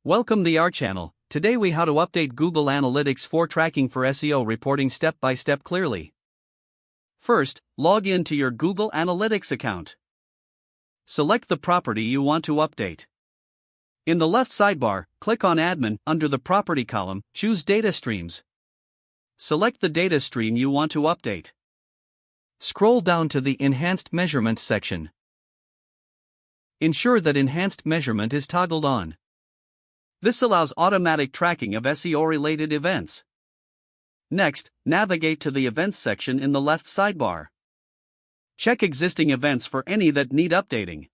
Welcome to our channel. Today we how to update Google Analytics 4 tracking for SEO reporting step by step clearly. First, log in to your Google Analytics account. Select the property you want to update. In the left sidebar, click on Admin. Under the Property column, choose Data Streams. Select the data stream you want to update. Scroll down to the Enhanced Measurement section. Ensure that Enhanced Measurement is toggled on. This allows automatic tracking of SEO-related events. Next, navigate to the Events section in the left sidebar. Check existing events for any that need updating.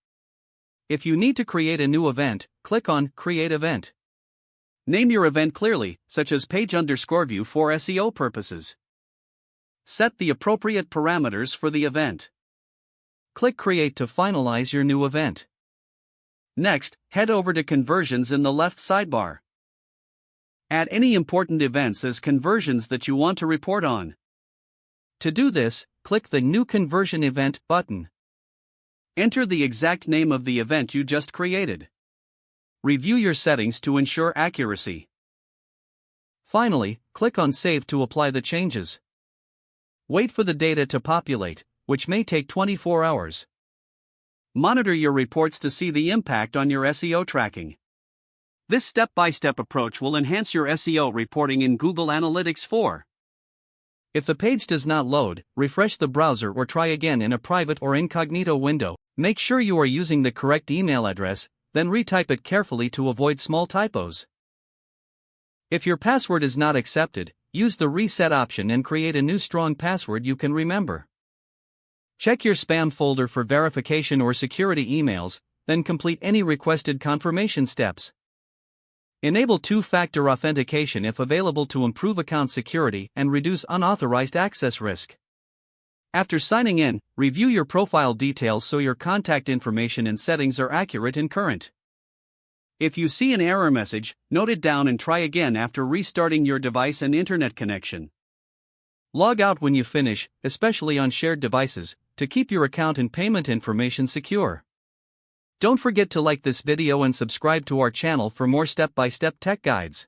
If you need to create a new event, click on Create Event. Name your event clearly, such as page_view for SEO purposes. Set the appropriate parameters for the event. Click Create to finalize your new event. Next, head over to Conversions in the left sidebar. Add any important events as conversions that you want to report on. To do this, click the New Conversion Event button. Enter the exact name of the event you just created. Review your settings to ensure accuracy. Finally, click on Save to apply the changes. Wait for the data to populate, which may take 24 hours. Monitor your reports to see the impact on your SEO tracking. This step-by-step approach will enhance your SEO reporting in Google Analytics 4. If the page does not load, refresh the browser or try again in a private or incognito window. Make sure you are using the correct email address, then retype it carefully to avoid small typos. If your password is not accepted, use the reset option and create a new strong password you can remember. Check your spam folder for verification or security emails, then complete any requested confirmation steps. Enable two-factor authentication if available to improve account security and reduce unauthorized access risk. After signing in, review your profile details so your contact information and settings are accurate and current. If you see an error message, note it down and try again after restarting your device and internet connection. Log out when you finish, especially on shared devices, to keep your account and payment information secure. Don't forget to like this video and subscribe to our channel for more step-by-step tech guides.